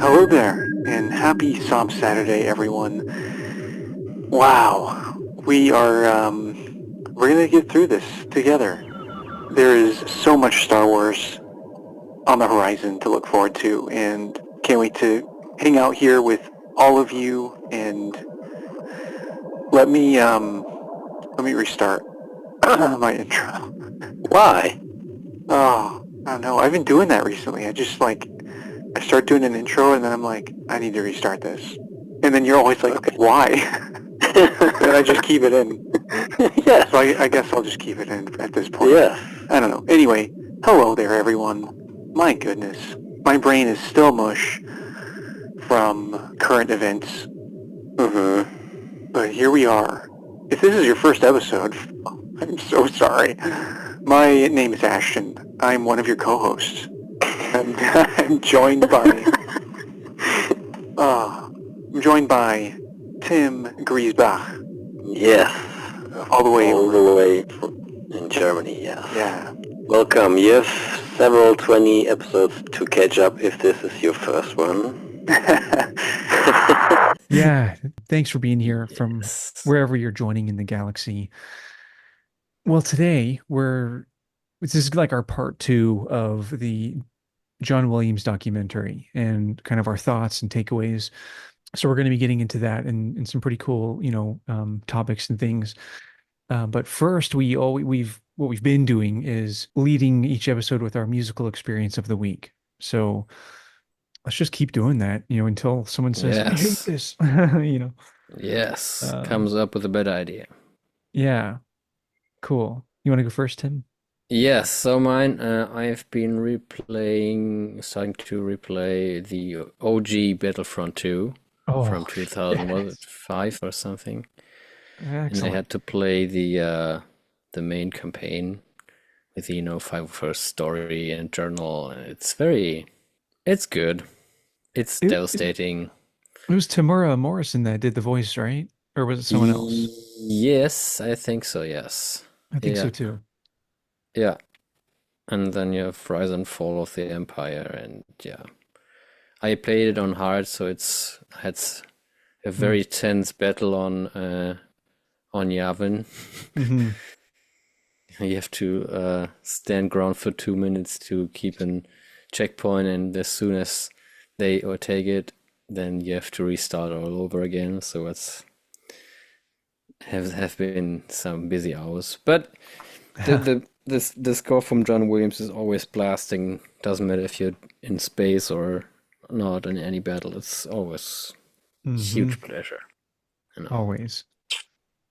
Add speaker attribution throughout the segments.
Speaker 1: Hello there, and happy SOMP Saturday, everyone. Wow, we're gonna get through this together. There is so much Star Wars on the horizon to look forward to, and can't wait to hang out here with all of you. And let me, let me restart my intro.
Speaker 2: Why?
Speaker 1: Oh, I don't know. I've been doing that recently. I start doing an intro, and then I'm like, I need to restart this. And then you're always like,
Speaker 2: Okay.
Speaker 1: why? And I just keep it in.
Speaker 2: Yeah.
Speaker 1: So I guess I'll just keep it in at this point.
Speaker 2: Yeah.
Speaker 1: I don't know. Anyway, hello there, everyone. My goodness. My brain is still mush from current events. But here we are. If this is your first episode, I'm so sorry. My name is Ashton. I'm one of your co-hosts. I'm joined by I'm joined by Tim Griesbach,
Speaker 2: Yes.
Speaker 1: all the way
Speaker 2: All
Speaker 1: over.
Speaker 2: the way in Germany, yes.
Speaker 1: Yeah.
Speaker 2: Welcome. You have several 20 episodes to catch up if this is your first one.
Speaker 3: Yeah, thanks for being here from
Speaker 2: Yes.
Speaker 3: wherever you're joining in the galaxy. Well, today this is like our part two of the John Williams documentary and kind of our thoughts and takeaways. So we're going to be getting into that and some pretty cool, topics and things. But first, what we've been doing is leading each episode with our musical experience of the week. So let's just keep doing that, until someone says, "I hate
Speaker 4: Yes.
Speaker 3: this,"
Speaker 4: Yes.
Speaker 3: Um,
Speaker 4: Comes up with a better idea.
Speaker 3: yeah. Cool. You want to go first, Tim?
Speaker 4: Yes, so mine, I've been starting to replay the OG Battlefront 2 from
Speaker 3: Oh, yes.
Speaker 4: 2005 or something. And I
Speaker 3: Excellent.
Speaker 4: had to play the main campaign with the, 5 first story and journal. It's good. It's
Speaker 3: It
Speaker 4: devastating.
Speaker 3: was Tamura Morrison that did the voice, right? Or was it someone else?
Speaker 4: Yes, I think so, yes.
Speaker 3: I think
Speaker 4: Yeah,
Speaker 3: so too.
Speaker 4: yeah. And then you have Rise and Fall of the Empire, and yeah. I played it on hard, so it's a
Speaker 3: Mm.
Speaker 4: very tense battle on Yavin.
Speaker 3: Hmm.
Speaker 4: You have to stand ground for 2 minutes to keep an checkpoint, and as soon as they overtake it, then you have to restart all over again. So it's have been some busy hours, but the score from John Williams is always blasting. Doesn't matter if you're in space or not in any battle. It's always
Speaker 3: Hmm.
Speaker 4: huge pleasure. You know.
Speaker 3: Always.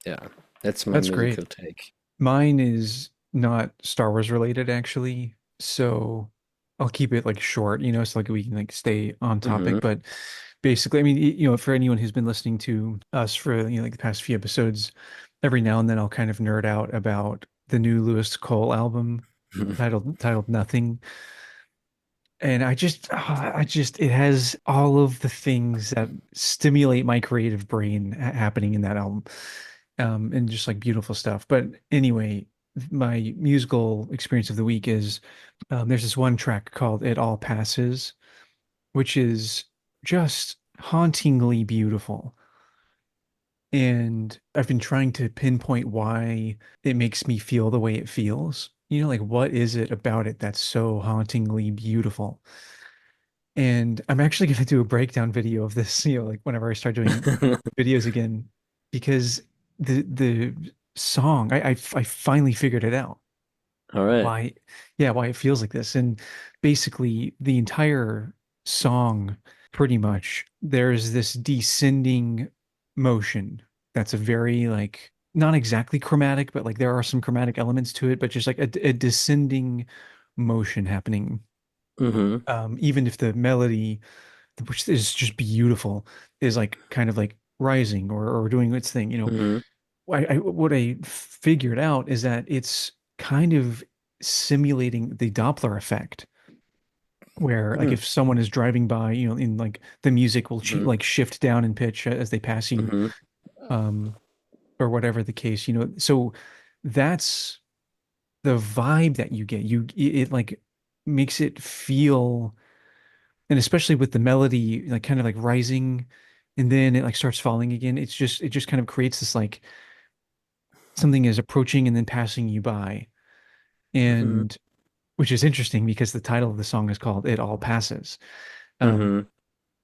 Speaker 4: Yeah, that's my
Speaker 3: That's great.
Speaker 4: musical take.
Speaker 3: Mine is not Star Wars related, actually. So I'll keep it like short, so like we can like stay on
Speaker 4: Hmm.
Speaker 3: topic. But basically, I mean, for anyone who's been listening to us for, like the past few episodes, every now and then I'll kind of nerd out about the new Lewis Cole album titled Nothing. And it has all of the things that stimulate my creative brain happening in that album. And just like beautiful stuff. But anyway, my musical experience of the week is there's this one track called It All Passes, which is just hauntingly beautiful. And I've been trying to pinpoint why it makes me feel the way it feels. Like what is it about it that's so hauntingly beautiful? And I'm actually going to do a breakdown video of this, like whenever I start doing videos again, because the song, I finally figured it out.
Speaker 4: All right.
Speaker 3: Why, yeah, why it feels like this. And basically, the entire song, pretty much, there's this descending motion that's a very like not exactly chromatic, but like there are some chromatic elements to it, but just like a descending motion happening.
Speaker 4: Hmm.
Speaker 3: Even if the melody, which is just beautiful, is like kind of like rising or doing its thing.
Speaker 4: Hmm.
Speaker 3: What I figured out is that it's kind of simulating the Doppler effect, where like if someone is driving by, in like the music will
Speaker 4: Hmm.
Speaker 3: like shift down in pitch as they pass you,
Speaker 4: Hmm.
Speaker 3: um, or whatever the case. So that's the vibe that you get. It like makes it feel And especially with the melody like kind of like rising and then it like starts falling again. It just kind of creates this like something is approaching and then passing you by.
Speaker 4: Mm-hmm.
Speaker 3: And which is interesting because the title of the song is called It All Passes. Um,
Speaker 4: Mm-hmm.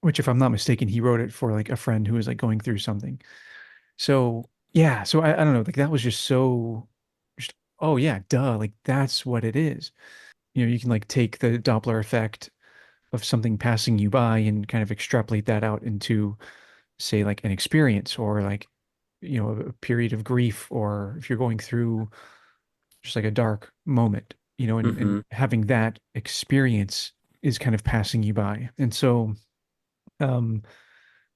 Speaker 3: which if I'm not mistaken, he wrote it for like a friend who was like going through something. So yeah, so I don't know, like that was just so just oh yeah, duh, like that's what it is. You know, you can like take the Doppler effect of something passing you by and kind of extrapolate that out into say like an experience or like you know a period of grief or if you're going through just like a dark moment, you know, and
Speaker 4: Mm-hmm.
Speaker 3: having that experience is kind of passing you by. And so um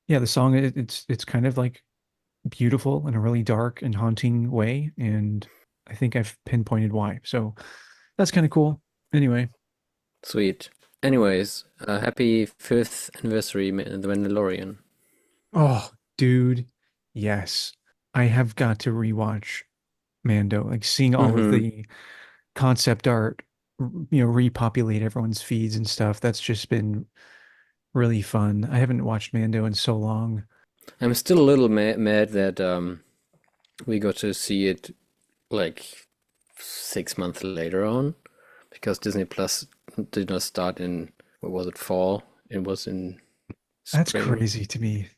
Speaker 3: yeah, the song it's kind of like beautiful in a really dark and haunting way and I think I've pinpointed why. So that's kind of cool. Anyway,
Speaker 4: Sweet. Anyways, happy fifth anniversary, The Mandalorian.
Speaker 3: oh dude, yes. I have got to rewatch Mando, like seeing all of
Speaker 4: Mm-hmm.
Speaker 3: the concept art, you know, repopulate everyone's feeds and stuff. That's just been really fun. I haven't watched Mando in so long.
Speaker 4: I'm still a little mad that we got to see it like 6 months later on because Disney Plus did not start in, what was it, fall? It was in
Speaker 3: That's
Speaker 4: spring.
Speaker 3: crazy to me.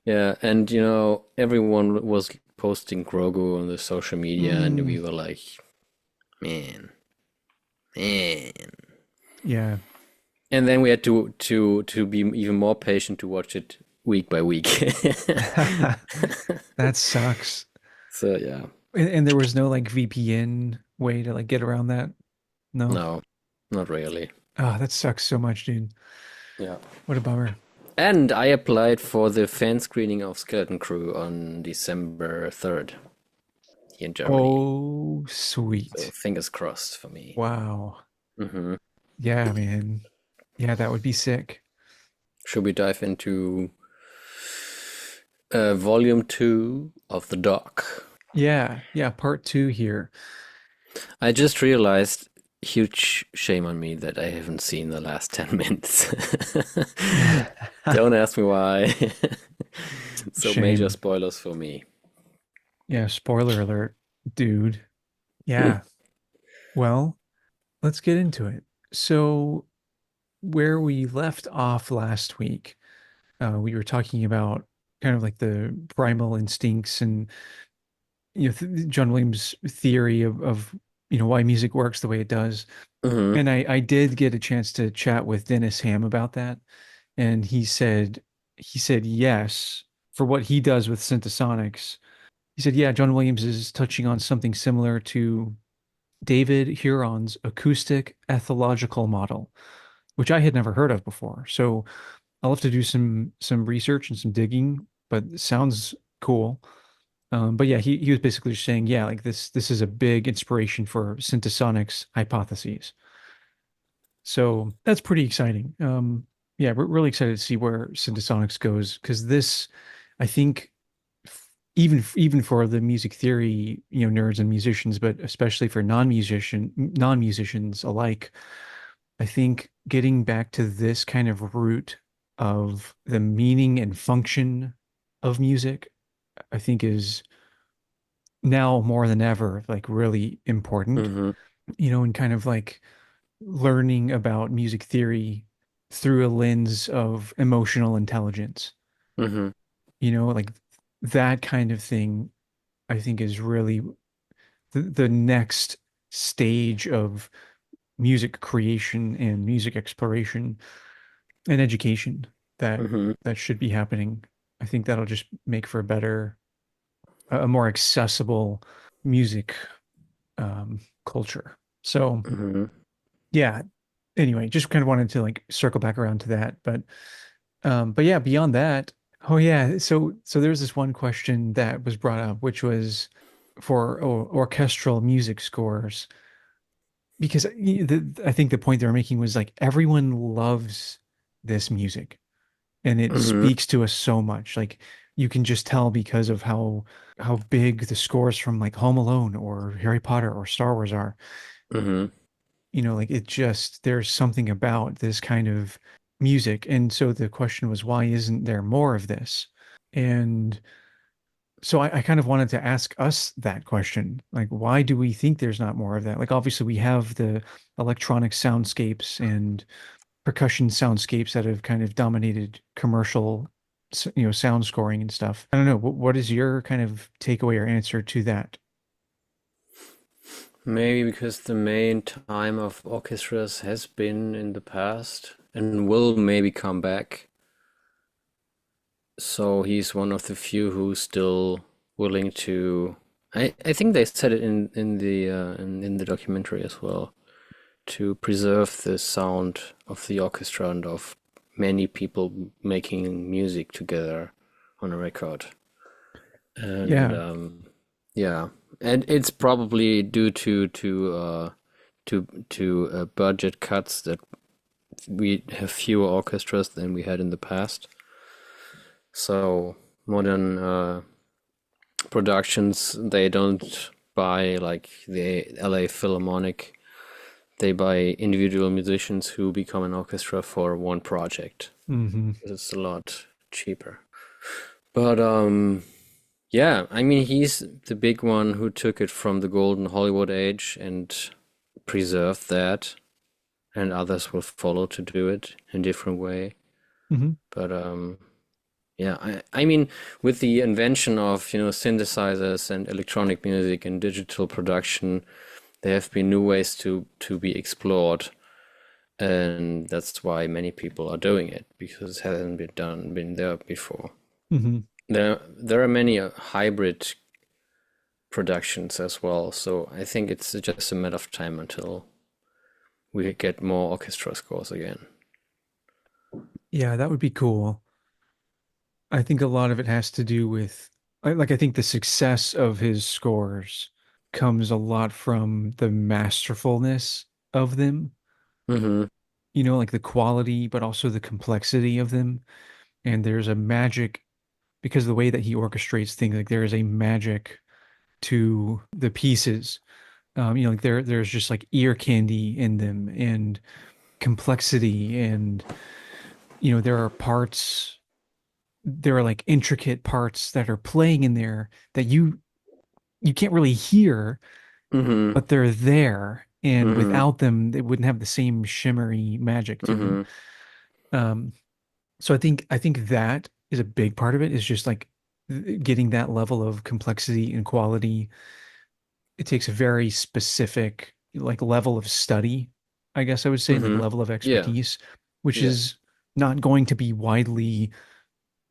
Speaker 4: Yeah, and you know, everyone was posting Grogu on the social media, and
Speaker 3: Mm,
Speaker 4: we were like, man, man.
Speaker 3: yeah.
Speaker 4: And then we had to be even more patient to watch it week by week.
Speaker 3: That sucks.
Speaker 4: So yeah,
Speaker 3: And there was no like VPN way to like get around that. No.
Speaker 4: no, not really.
Speaker 3: Oh, that sucks so much, dude.
Speaker 4: Yeah.
Speaker 3: What a bummer.
Speaker 4: And I applied for the fan screening of Skeleton Crew on December 3rd here in Germany.
Speaker 3: Oh,
Speaker 4: So
Speaker 3: sweet.
Speaker 4: fingers crossed for me.
Speaker 3: Wow.
Speaker 4: Hmm.
Speaker 3: Yeah, man. Yeah, that would be sick.
Speaker 4: Should we dive into volume 2 of the doc?
Speaker 3: Yeah, yeah, part two here.
Speaker 4: I just realized, huge shame on me that I haven't seen the last 10 minutes. Don't ask me why. So major
Speaker 3: Shame.
Speaker 4: spoilers for me.
Speaker 3: Yeah, spoiler alert, dude. Yeah. Well, let's get into it. So, where we left off last week, we were talking about kind of like the primal instincts and you know John Williams' theory of you know why music works the way it does.
Speaker 4: Hmm.
Speaker 3: And I did get a chance to chat with Dennis Ham about that, and he said yes for what he does with Synthesonics. He said, yeah, John Williams is touching on something similar to David Huron's acoustic ethological model, which I had never heard of before. So I'll have to do some research and some digging, but it sounds cool. But yeah, he was basically just saying, yeah, like this is a big inspiration for Synthesonics hypotheses. So that's pretty exciting. Yeah, we're really excited to see where Synthesonics goes because this, I think, even for the music theory, you know, nerds and musicians, but especially for non-musicians alike, I think getting back to this kind of root of the meaning and function of music, I think is now more than ever like really important,
Speaker 4: Hmm.
Speaker 3: you know, and kind of like learning about music theory through a lens of emotional intelligence,
Speaker 4: Hmm.
Speaker 3: you know, like that kind of thing, I think is really the next stage of music creation and music exploration and education that
Speaker 4: Hmm.
Speaker 3: that should be happening. I think that'll just make for a better, a more accessible music culture. So
Speaker 4: Hmm.
Speaker 3: yeah, anyway, just kind of wanted to like circle back around to that. But yeah, beyond that, oh yeah, so there's this one question that was brought up, which was for orchestral music scores, because I think the point they were making was like everyone loves this music and it
Speaker 4: Hmm.
Speaker 3: speaks to us so much. Like you can just tell because of how big the scores from like Home Alone or Harry Potter or Star Wars are.
Speaker 4: Hmm.
Speaker 3: You know, like it just there's something about this kind of music. And so the question was, why isn't there more of this? And so I kind of wanted to ask us that question. Like, why do we think there's not more of that? Like, obviously, we have the electronic soundscapes and percussion soundscapes that have kind of dominated commercial, sound scoring and stuff. I don't know. What is your kind of takeaway or answer to that?
Speaker 4: Maybe because the main time of orchestras has been in the past and will maybe come back. So he's one of the few who's still willing to. I think they said it in the documentary as well, to preserve the sound of the orchestra and of many people making music together on a record. And
Speaker 3: Yeah.
Speaker 4: yeah, and it's probably due to budget cuts that we have fewer orchestras than we had in the past. So modern productions, they don't buy like the LA Philharmonic. They buy individual musicians who become an orchestra for one project.
Speaker 3: Hmm.
Speaker 4: It's a lot cheaper. But yeah, I mean he's the big one who took it from the golden Hollywood age and preserved that, and others will follow to do it in different way.
Speaker 3: Hmm.
Speaker 4: But yeah, I mean, with the invention of, synthesizers and electronic music and digital production, there have been new ways to be explored, and that's why many people are doing it because it hasn't been there before.
Speaker 3: Hmm.
Speaker 4: There are many hybrid productions as well, so I think it's just a matter of time until we get more orchestra scores again.
Speaker 3: Yeah, that would be cool. I think a lot of it has to do with, I think the success of his scores comes a lot from the masterfulness of them,
Speaker 4: Mm-hmm.
Speaker 3: like the quality, but also the complexity of them. And there's a magic because of the way that he orchestrates things, like there is a magic to the pieces. Like there's just like ear candy in them and complexity and there are parts, there are like intricate parts that are playing in there that you can't really hear,
Speaker 4: Mm-hmm.
Speaker 3: but they're there. And
Speaker 4: Mm-hmm.
Speaker 3: without them, they wouldn't have the same shimmery magic to them.
Speaker 4: Mm-hmm.
Speaker 3: Um, so I think that is a big part of it, is just like getting that level of complexity and quality. It takes a very specific like level of study, I guess I would say, like
Speaker 4: Mm-hmm.
Speaker 3: level of
Speaker 4: Yeah.
Speaker 3: expertise, which
Speaker 4: Yeah.
Speaker 3: is not going to be widely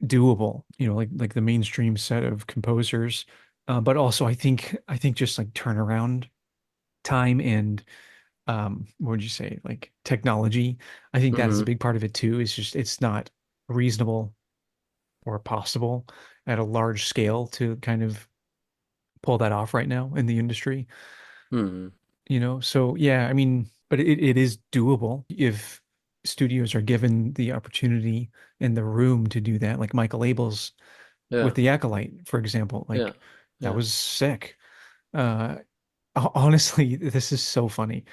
Speaker 3: doable, like the mainstream set of composers. But also I think just like turnaround time and what would you say, like technology. I think that is a
Speaker 4: Mm-hmm.
Speaker 3: big part of it too. It's just it's not reasonable or possible at a large scale to kind of pull that off right now in the industry.
Speaker 4: Mm-hmm.
Speaker 3: So yeah, I mean, but it is doable if studios are given the opportunity and the room to do that. Like Michael Abels with
Speaker 4: Yeah.
Speaker 3: The Acolyte, for example,
Speaker 4: Yeah.
Speaker 3: like that
Speaker 4: Yeah.
Speaker 3: was sick. Uh, Honestly, this is so funny.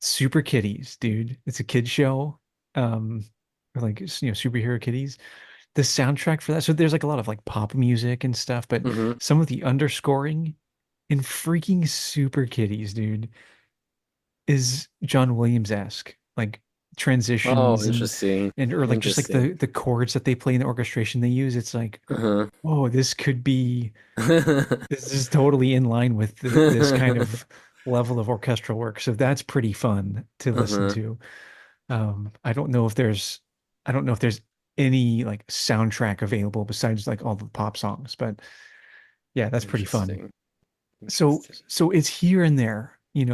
Speaker 3: Super Kitties, dude. It's a kid show. Um, like superhero kitties. The soundtrack for that. So there's like a lot of like pop music and stuff, but
Speaker 4: Mm-hmm.
Speaker 3: some of the underscoring in freaking Super Kitties, dude, is John Williams-esque. Like
Speaker 4: Oh,
Speaker 3: transitions
Speaker 4: interesting.
Speaker 3: and or like just like
Speaker 4: Interesting.
Speaker 3: the chords that they play in the orchestration they use. It's like,
Speaker 4: Uh-huh.
Speaker 3: oh, this is totally in line with this kind of level of orchestral work. So that's pretty fun to listen
Speaker 4: Uh-huh.
Speaker 3: to. I don't know if there's any like soundtrack available besides like all the pop songs, but yeah, that's pretty fun.
Speaker 4: Interesting.
Speaker 3: So
Speaker 4: Interesting.
Speaker 3: so it's here and there, it's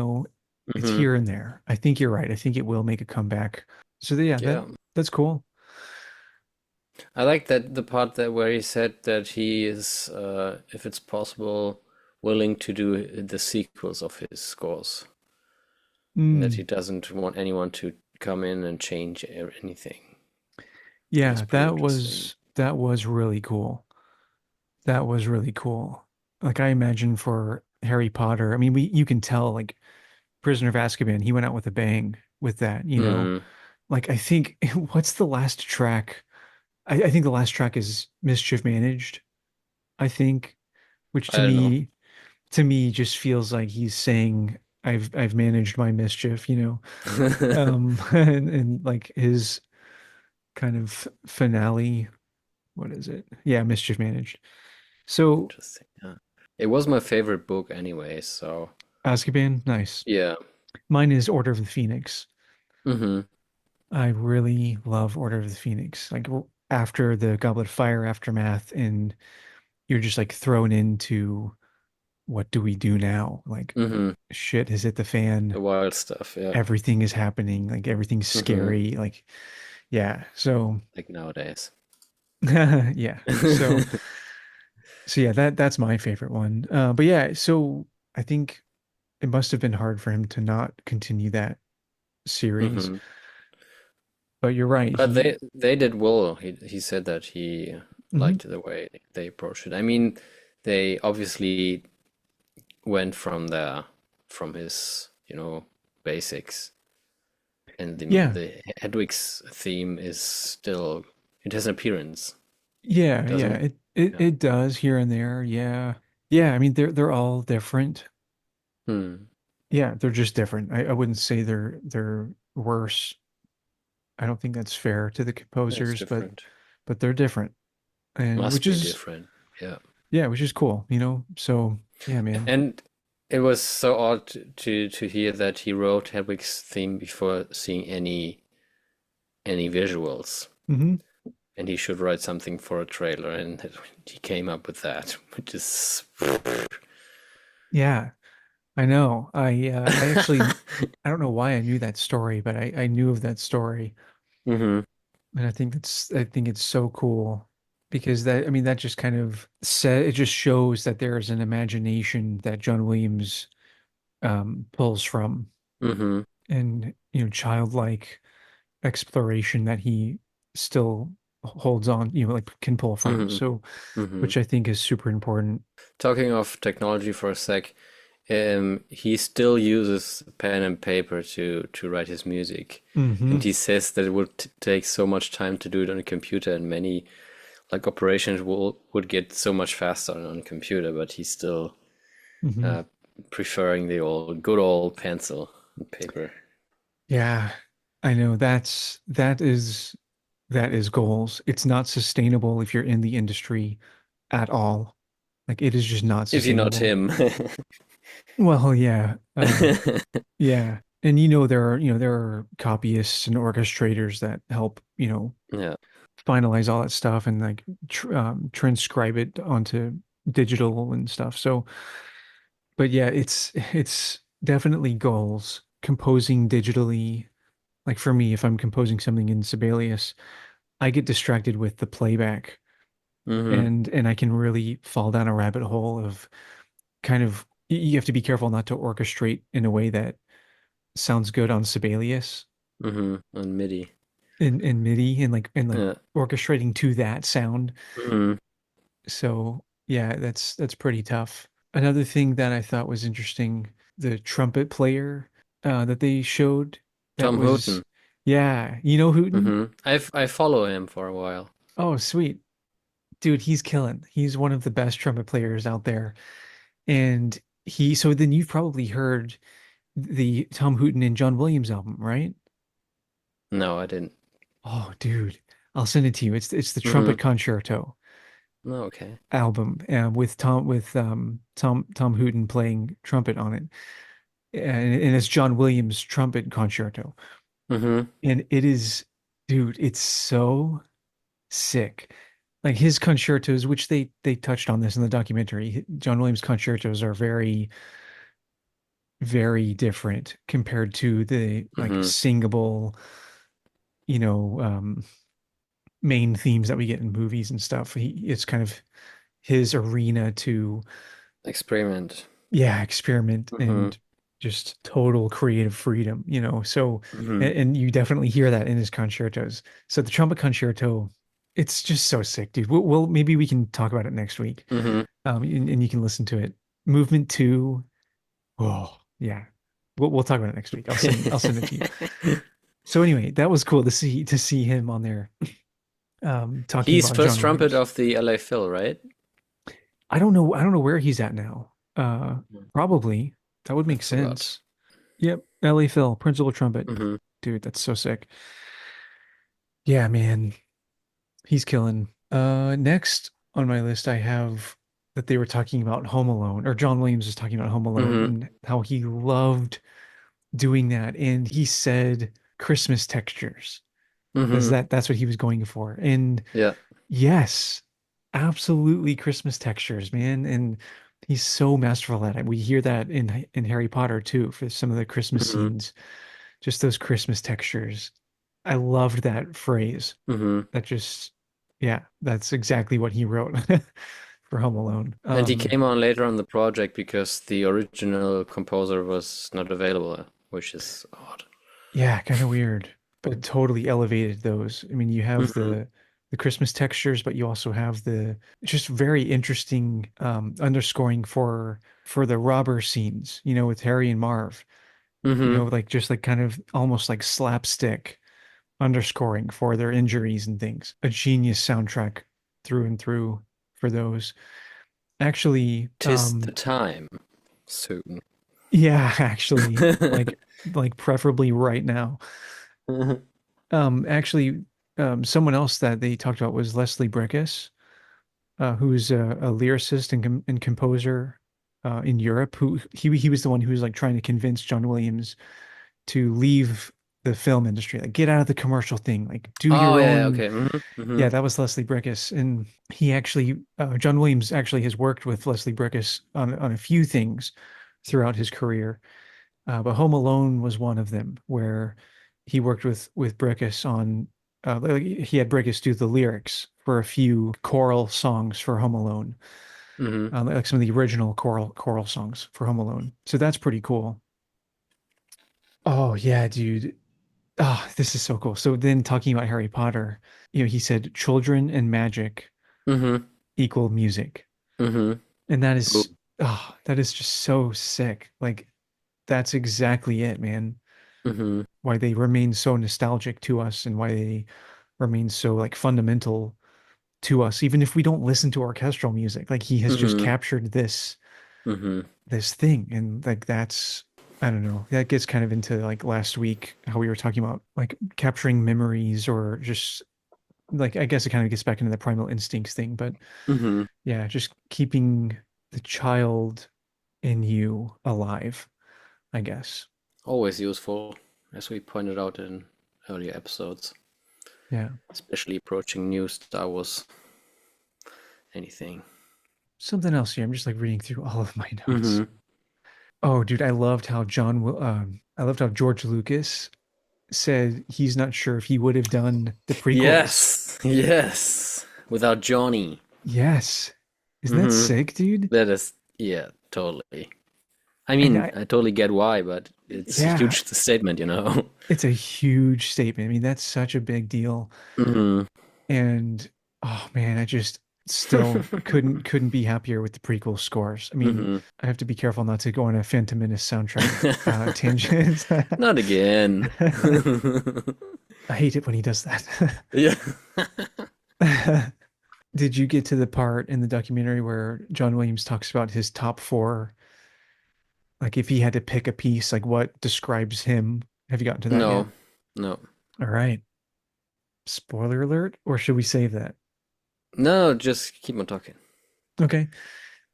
Speaker 4: Mm-hmm.
Speaker 3: here and there. I think you're right. I think it will make a comeback. So yeah,
Speaker 4: Yeah.
Speaker 3: that's cool.
Speaker 4: I like that the part that where he said that he is, if it's possible, willing to do the sequels of his scores. And that he
Speaker 3: Mm,
Speaker 4: doesn't want anyone to come in and change anything. That's
Speaker 3: yeah,
Speaker 4: pretty interesting.
Speaker 3: that was really cool. That was really cool. Like I imagine for Harry Potter, I mean, you can tell like Prisoner of Azkaban, he went out with a bang with that,
Speaker 4: Mm-hmm.
Speaker 3: like I think what's the last track? I think the last track is Mischief Managed, I think, which
Speaker 4: I don't know.
Speaker 3: to me just feels like he's saying I've managed my mischief, you know. And like his kind of finale, what is it? Yeah, Mischief Managed. So
Speaker 4: Interesting. Yeah. It was my favorite book anyway, so
Speaker 3: Azkaban, nice.
Speaker 4: yeah.
Speaker 3: Mine is Order of the Phoenix.
Speaker 4: Mm-hmm.
Speaker 3: I really love Order of the Phoenix. Like after the Goblet of Fire aftermath, and you're just like thrown into what do we do now? Like
Speaker 4: Mm-hmm.
Speaker 3: shit has hit the fan.
Speaker 4: The wild stuff, yeah.
Speaker 3: Everything is happening. Like everything's
Speaker 4: Mm-hmm.
Speaker 3: scary. Like yeah. So
Speaker 4: Like nowadays.
Speaker 3: yeah. So yeah, that's my favorite one. But yeah, so I think it must have been hard for him to not continue that series.
Speaker 4: Mm-hmm.
Speaker 3: But you're right.
Speaker 4: But they did well. He said that he
Speaker 3: Mhm.
Speaker 4: liked the way they approached it. I mean, they obviously went from his, basics. And
Speaker 3: Yeah.
Speaker 4: the Hedwig's theme is still, it has an appearance,
Speaker 3: Yeah.
Speaker 4: doesn't it?
Speaker 3: It
Speaker 4: Yeah.
Speaker 3: it does here and there. Yeah. Yeah, I mean they're all different.
Speaker 4: Hmm.
Speaker 3: Yeah, they're just different. I wouldn't say they're worse. I don't think that's fair to the
Speaker 4: It's
Speaker 3: composers,
Speaker 4: different.
Speaker 3: but they're different. And
Speaker 4: Must be different. Yeah.
Speaker 3: which is cool, you know? So, yeah, man.
Speaker 4: And it was so odd to hear that he wrote Hedwig's theme before seeing any visuals.
Speaker 3: Hmm.
Speaker 4: And he should write something for a trailer, and he came up with that, which is
Speaker 3: Yeah, I know. I actually I don't know why I knew that story, but I knew of that story.
Speaker 4: hmm
Speaker 3: And I think it's so cool because that I mean that just kind of said it just shows that there is an imagination that John Williams pulls from
Speaker 4: hmm
Speaker 3: and you know childlike exploration that he still holds on, you know, like can pull from.
Speaker 4: hmm
Speaker 3: So
Speaker 4: hmm
Speaker 3: which I think is super important.
Speaker 4: Talking of technology for a sec, he still uses pen and paper to write his music,
Speaker 3: Hmm.
Speaker 4: and he says that it would take so much time to do it on a computer, and many like operations would get so much faster on a computer, but he's still
Speaker 3: Hmm.
Speaker 4: uh, preferring the good old pencil and paper.
Speaker 3: Yeah, I know that is goals. It's not sustainable if you're in the industry at all. Like it is just not
Speaker 4: If you're not
Speaker 3: sustainable.
Speaker 4: him.
Speaker 3: Well, yeah. Yeah. And you know, there are copyists and orchestrators that help, you know,
Speaker 4: Yeah.
Speaker 3: finalize all that stuff and like transcribe it onto digital and stuff. So, but yeah, it's definitely goals. Composing digitally, like for me, if I'm composing something in Sibelius, I get distracted with the playback
Speaker 4: hmm
Speaker 3: and I can really fall down a rabbit hole of kind of you have to be careful not to orchestrate in a way that sounds good on Sibelius
Speaker 4: On MIDI.
Speaker 3: in MIDI and like
Speaker 4: Yeah.
Speaker 3: orchestrating to that sound.
Speaker 4: hmm
Speaker 3: So yeah, that's pretty tough. Another thing that I thought was interesting, the trumpet player that they showed that
Speaker 4: Tom
Speaker 3: was
Speaker 4: Houghton.
Speaker 3: yeah, you know Hooten?
Speaker 4: I follow him for a while.
Speaker 3: Oh, sweet. Dude, he's killing. He's one of the best trumpet players out there. And so then you've probably heard the Tom Hooton and John Williams album, right?
Speaker 4: No, I didn't.
Speaker 3: Oh, dude, I'll send it to you. It's the
Speaker 4: hmm
Speaker 3: Trumpet Concerto
Speaker 4: No, okay.
Speaker 3: album with Tom Hooton playing trumpet on it, and it's John Williams Trumpet Concerto,
Speaker 4: hmm
Speaker 3: and it is, dude, it's so sick. Like his concertos, which they touched on this in the documentary, John Williams concertos are very, very different compared to the like
Speaker 4: hmm
Speaker 3: singable, you know, main themes that we get in movies and stuff. It's kind of his arena to,
Speaker 4: Experiment.
Speaker 3: yeah, experiment
Speaker 4: hmm
Speaker 3: and just total creative freedom, you know. So,
Speaker 4: hmm
Speaker 3: and you definitely hear that in his concertos. So the trumpet concerto, it's just so sick, dude. Maybe we can talk about it next week.
Speaker 4: hmm
Speaker 3: And you can listen to it. Movement two, oh yeah, we'll talk about it next week. I'll send it to you. So anyway, that was cool to see him on there talking
Speaker 4: He's
Speaker 3: about
Speaker 4: first
Speaker 3: John
Speaker 4: trumpet
Speaker 3: Williams.
Speaker 4: of the LA Phil, right?
Speaker 3: I don't know where he's at now. Probably that would
Speaker 4: I
Speaker 3: make
Speaker 4: forgot.
Speaker 3: sense. Yep, L.A. Phil, principal trumpet.
Speaker 4: Hmm.
Speaker 3: Dude, that's so sick. Yeah, man, he's killing. Next on my list, I have that they were talking about Home Alone, or John Williams was talking about Home Alone
Speaker 4: Hmm.
Speaker 3: and how he loved doing that, and he said Christmas textures.
Speaker 4: Hmm.
Speaker 3: That's what he was going for. And
Speaker 4: Yeah.
Speaker 3: yes, absolutely Christmas textures, man. And he's so masterful at it. We hear that in Harry Potter too, for some of the Christmas
Speaker 4: Hmm.
Speaker 3: scenes, just those Christmas textures. I loved that phrase.
Speaker 4: Hmm.
Speaker 3: That just, yeah, that's exactly what he wrote for Home Alone.
Speaker 4: And he came on later on the project because the original composer was not available, which is odd.
Speaker 3: Yeah, kind of weird, but totally elevated those. I mean, you have
Speaker 4: Hmm.
Speaker 3: the Christmas textures, but you also have the just very interesting underscoring for the robber scenes, with Harry and Marv,
Speaker 4: Hmm.
Speaker 3: like just like kind of almost like slapstick underscoring for their injuries and things. A genius soundtrack through and through for those. Actually,
Speaker 4: Tis the time soon.
Speaker 3: yeah, actually, like preferably right now. Actually, someone else that they talked about was Leslie Bricusse, who's a lyricist and composer in Europe. Who he was the one who was like trying to convince John Williams to leave the film industry, like get out of the commercial thing, like do
Speaker 4: Oh
Speaker 3: your
Speaker 4: yeah, yeah,
Speaker 3: own.
Speaker 4: okay. Hmm. Hmm.
Speaker 3: Yeah, that was Leslie Bricusse, and he actually John Williams actually has worked with Leslie Bricusse on a few things throughout his career. But Home Alone was one of them where he worked with Bricusse on like, he had Bricusse do the lyrics for a few choral songs for Home Alone,
Speaker 4: Hmm.
Speaker 3: like some of the original choral songs for Home Alone. So that's pretty cool. Oh yeah, dude. Oh, this is so cool. So then talking about Harry Potter, he said children and magic
Speaker 4: Hmm.
Speaker 3: equal music.
Speaker 4: Hmm.
Speaker 3: And
Speaker 4: Oh.
Speaker 3: that is just so sick. Like that's exactly it, man.
Speaker 4: Hmm.
Speaker 3: Why they remain so nostalgic to us and why they remain so like fundamental to us, even if we don't listen to orchestral music. Like he has just
Speaker 4: Hmm.
Speaker 3: captured
Speaker 4: Hmm.
Speaker 3: this thing. And like that's I don't know. That gets kind of into like last week how we were talking about like capturing memories or just like I guess it kind of gets back into the primal instincts thing, but
Speaker 4: Hmm.
Speaker 3: yeah, just keeping the child in you alive, I guess.
Speaker 4: Always useful, as we pointed out in earlier episodes,
Speaker 3: Yeah.
Speaker 4: especially approaching new Star Wars anything.
Speaker 3: Something else here. I'm just like reading through all of my notes.
Speaker 4: Hmm.
Speaker 3: Oh, dude, I loved how George Lucas said he's not sure if he would have done the prequels.
Speaker 4: Yes, yes. Without Johnny.
Speaker 3: Yes. Isn't that
Speaker 4: Hmm.
Speaker 3: sick, dude?
Speaker 4: That is, yeah, totally. I
Speaker 3: And
Speaker 4: mean, I totally get why, but it's a
Speaker 3: yeah,
Speaker 4: huge statement, you know?
Speaker 3: it's a huge statement. I mean, that's such a big deal.
Speaker 4: Hmm.
Speaker 3: And oh man, I just still couldn't be happier with the prequel scores. I mean,
Speaker 4: Hmm.
Speaker 3: I have to be careful not to go on a Phantom Menace soundtrack tangent.
Speaker 4: Not again.
Speaker 3: I hate it when he does that.
Speaker 4: Yeah.
Speaker 3: Did you get to the part in the documentary where John Williams talks about his top four? Like if he had to pick a piece, like what describes him? Have you gotten to that yet?
Speaker 4: No, no,
Speaker 3: All right. Spoiler alert, or should we save that?
Speaker 4: no, just keep on talking.
Speaker 3: Okay.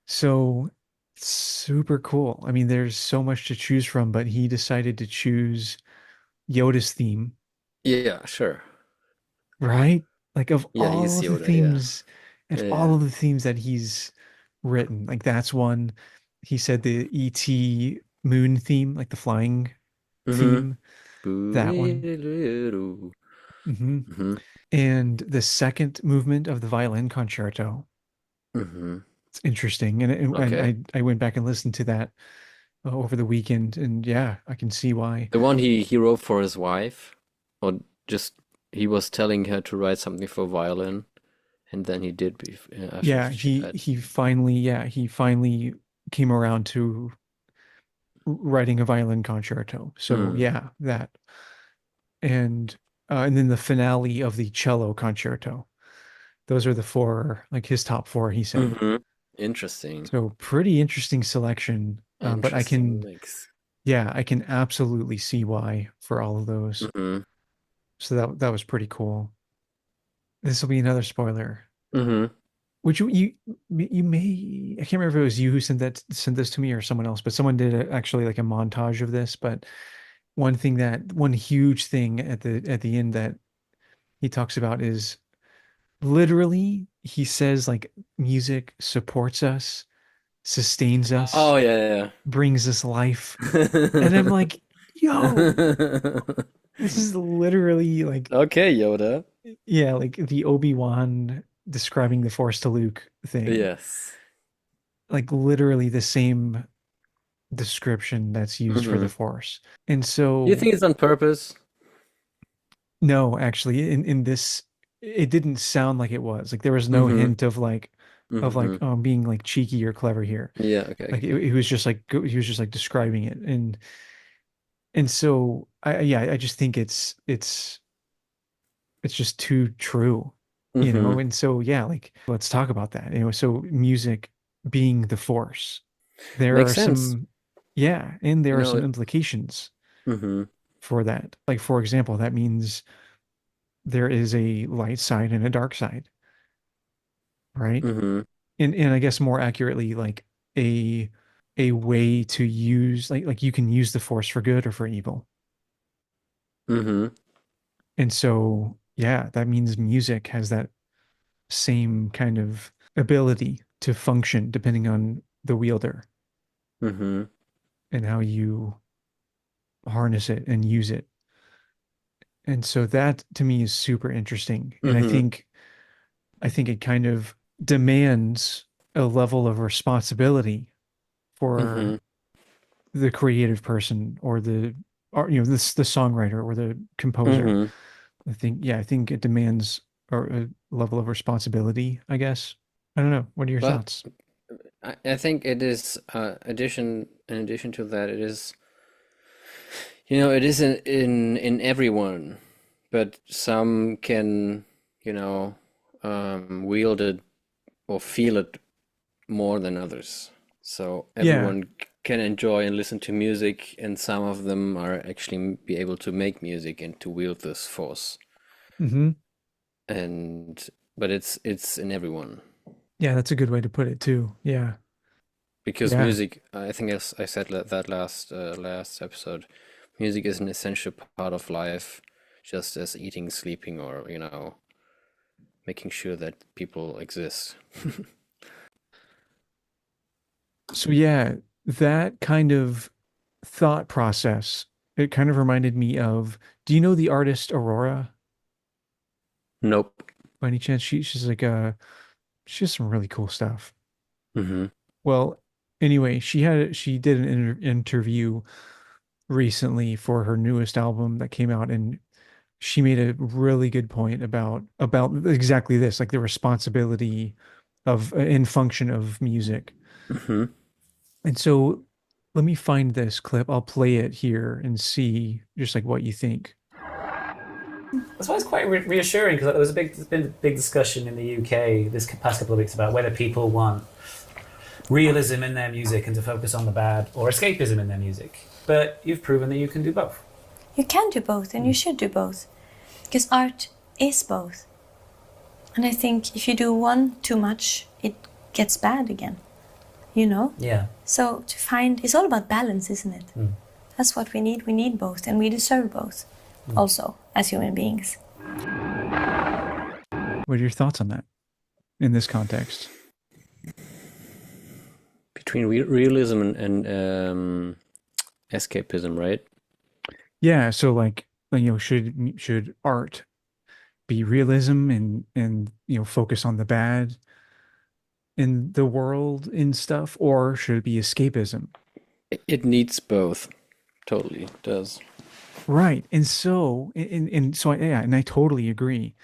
Speaker 3: So super cool. I mean, there's so much to choose from, but he decided to choose Yoda's theme,
Speaker 4: Yeah, sure.
Speaker 3: right? Like
Speaker 4: Yeah, he's Yoda, yeah.
Speaker 3: of all
Speaker 4: Yeah.
Speaker 3: of the themes that he's written, like that's one. He said the ET moon theme, like the flying
Speaker 4: Mm-hmm.
Speaker 3: theme, that one. Hmm.
Speaker 4: Mm-hmm.
Speaker 3: And the second movement of the violin concerto.
Speaker 4: Mm-hmm.
Speaker 3: It's interesting. And
Speaker 4: Okay.
Speaker 3: I went back and listened to that over the weekend, and yeah, I can see why.
Speaker 4: The one he wrote for his wife, or just he was telling her to write something for violin, and then he did after
Speaker 3: Yeah,
Speaker 4: she died.
Speaker 3: he finally came around to writing a violin concerto. So
Speaker 4: Mm.
Speaker 3: yeah, that. and then the finale of the cello concerto. Those are the four, like his top four, he said.
Speaker 4: Mm-hmm. Interesting.
Speaker 3: So pretty interesting selection. But
Speaker 4: Interesting mix.
Speaker 3: I can absolutely see why for all of those.
Speaker 4: Mm-hmm.
Speaker 3: So that was pretty cool. This will be another spoiler.
Speaker 4: Mm-hmm.
Speaker 3: Which you may, I can't remember if it was you who sent this to me or someone else, but someone did actually like a montage of this. But one huge thing at the end that he talks about is literally he says like music supports us, sustains us,
Speaker 4: Oh yeah,
Speaker 3: brings us life. And I'm
Speaker 4: yeah.
Speaker 3: like, yo, this is literally like,
Speaker 4: Okay, Yoda.
Speaker 3: yeah, like the Obi-Wan describing the Force to Luke thing.
Speaker 4: Yes.
Speaker 3: Like literally the same description that's used for the
Speaker 4: Mm-hmm.
Speaker 3: Force. And
Speaker 4: You
Speaker 3: so,
Speaker 4: think it's on purpose?
Speaker 3: no, actually, in this, it didn't sound like it was. Like there was no
Speaker 4: Mm-hmm.
Speaker 3: hint of
Speaker 4: Mm-hmm.
Speaker 3: being like cheeky or clever here.
Speaker 4: Yeah, okay,
Speaker 3: Like
Speaker 4: okay.
Speaker 3: it was just like he was just like describing it, and so I just think it's just too true, you
Speaker 4: Mm-hmm.
Speaker 3: know. And so yeah, like let's talk about that. You know, so music being the Force, there
Speaker 4: Makes
Speaker 3: are
Speaker 4: sense.
Speaker 3: some, yeah, and there
Speaker 4: You
Speaker 3: are
Speaker 4: know
Speaker 3: some
Speaker 4: it.
Speaker 3: implications
Speaker 4: Mm-hmm.
Speaker 3: for that. Like for example, that means there is a light side and a dark side, right?
Speaker 4: Mm-hmm.
Speaker 3: And I guess more accurately, like a a way to use like you can use the Force for good or for evil.
Speaker 4: Mm-hmm.
Speaker 3: And so yeah, that means music has that same kind of ability to function depending on the wielder
Speaker 4: Mm-hmm.
Speaker 3: and how you harness it and use it. And so that to me is super interesting. And
Speaker 4: Mm-hmm.
Speaker 3: I think it kind of demands a level of responsibility
Speaker 4: Mm-hmm.
Speaker 3: for the creative person or the songwriter or the composer.
Speaker 4: Mm-hmm.
Speaker 3: I think it demands a level of responsibility, I guess. I don't know. What are your
Speaker 4: But
Speaker 3: thoughts?
Speaker 4: I think it is in addition to that, it is, you know, it is in everyone, but some can, you know, wield it or feel it more than others. So
Speaker 3: Yeah.
Speaker 4: everyone can enjoy and listen to music, and some of them are actually be able to make music and to wield this force.
Speaker 3: Hmm.
Speaker 4: And but it's in everyone
Speaker 3: Yeah, that's a good way to put it too. Yeah.
Speaker 4: because
Speaker 3: Yeah.
Speaker 4: music, I think, as I said that last episode, music is an essential part of life, just as eating, sleeping, or you know, making sure that people exist.
Speaker 3: So yeah, that kind of thought process, it kind of reminded me of, do you know the artist Aurora
Speaker 4: Nope.
Speaker 3: by any chance? She's like she has some really cool stuff.
Speaker 4: Mm-hmm.
Speaker 3: Well, anyway, she did an interview recently for her newest album that came out, and she made a really good point about exactly this, like the responsibility of in function of music.
Speaker 4: Mm-hmm.
Speaker 3: And so let me find this clip. I'll play it here and see just like what you think.
Speaker 5: That's why it's quite reassuring because there was there's been a big discussion in the UK this past couple of weeks about whether people want realism in their music and to focus on the bad or escapism in their music. But you've proven that you can do both.
Speaker 6: You can do both and you should do both because art is both. And I think if you do one too much, it gets bad again, you know?
Speaker 5: Yeah.
Speaker 6: So to find, it's all about balance, isn't it?
Speaker 5: Mm.
Speaker 6: That's what we need. We need both and we deserve both also as human beings.
Speaker 3: What are your thoughts on that in this context?
Speaker 4: Between realism and escapism, right?
Speaker 3: Yeah, so like you know, should art be realism and you know focus on the bad in the world and stuff, or should it be escapism?
Speaker 4: It needs both. Totally does.
Speaker 3: Right. And so yeah, and I totally agree.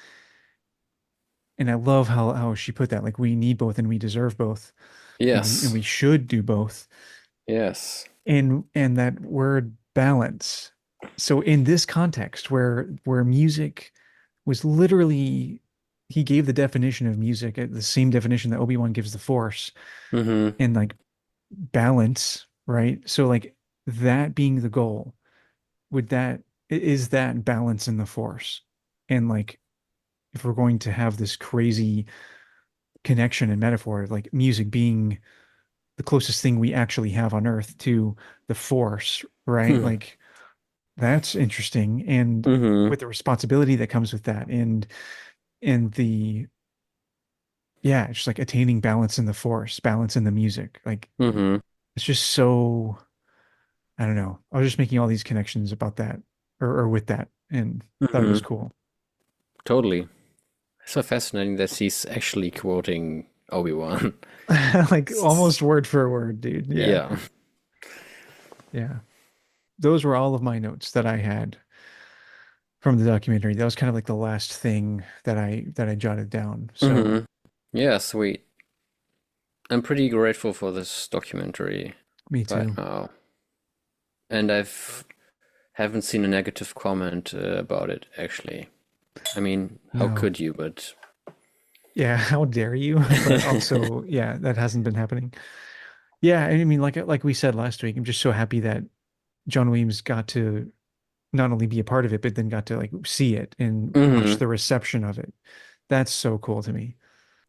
Speaker 3: And I love how she put that. Like we need both and we deserve both. And
Speaker 4: Yes.
Speaker 3: we should do both.
Speaker 4: Yes.
Speaker 3: And that word balance So in this context where music was literally, he gave the definition of music, the same definition that Obi-Wan gives the Force,
Speaker 2: Mm-hmm.
Speaker 3: and like balance, right? So like that being the goal, is that balance in the Force? And like if we're going to have this crazy connection and metaphor, like music being the closest thing we actually have on Earth to the Force, right? Like that's interesting. And
Speaker 2: Mm-hmm.
Speaker 3: with the responsibility that comes with that, and the, yeah, just like attaining balance in the Force, balance in the music. Like
Speaker 2: Mm-hmm.
Speaker 3: it's just so, I don't know. I was just making all these connections about that, or with that, and thought it was
Speaker 2: Mm-hmm.
Speaker 3: cool.
Speaker 4: Totally. So fascinating that he's actually quoting Obi-Wan.
Speaker 3: Like almost word for word, dude. Yeah.
Speaker 4: Yeah.
Speaker 3: Yeah. Those were all of my notes that I had from the documentary. That was kind of like the last thing that I jotted down. So
Speaker 2: Mm-hmm.
Speaker 4: Yeah, sweet. I'm pretty grateful for this documentary
Speaker 3: me
Speaker 4: right
Speaker 3: too.
Speaker 4: now. And haven't seen a negative comment about it actually. I mean, how
Speaker 3: No.
Speaker 4: could you? But
Speaker 3: Yeah, how dare you? But also, yeah, that hasn't been happening. Yeah, I mean, like we said last week, I'm just so happy that John Williams got to not only be a part of it, but then got to like see it and watch
Speaker 2: Mm-hmm.
Speaker 3: the reception of it. That's so cool to me.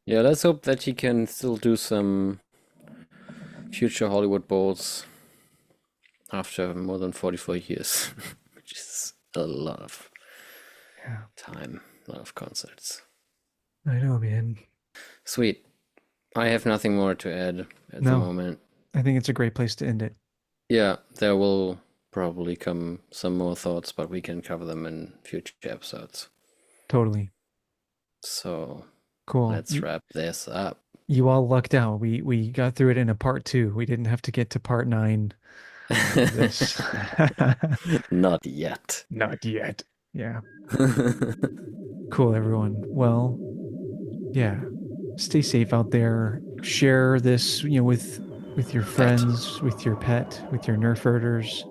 Speaker 4: yeah, let's hope that he can still do some future Hollywood bowls after more than 44 years, which is a lot of
Speaker 3: Yeah,
Speaker 4: time, a lot of concerts.
Speaker 3: I know, man.
Speaker 4: Sweet. I have nothing more to add at the
Speaker 3: No,
Speaker 4: moment.
Speaker 3: I think it's a great place to end it.
Speaker 4: Yeah, there will probably come some more thoughts, but we can cover them in future episodes.
Speaker 3: Totally.
Speaker 4: So
Speaker 3: Cool.
Speaker 4: let's wrap this up.
Speaker 3: You all lucked out. We got through it in a part 2. We didn't have to get to part 9 of this.
Speaker 4: Not yet.
Speaker 3: Not yet. Yeah. Cool, everyone. Well, yeah. Stay safe out there. Share this, with your friends, with your pet, with your Nerf herders,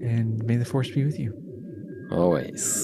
Speaker 3: and may the force be with you.
Speaker 4: Always.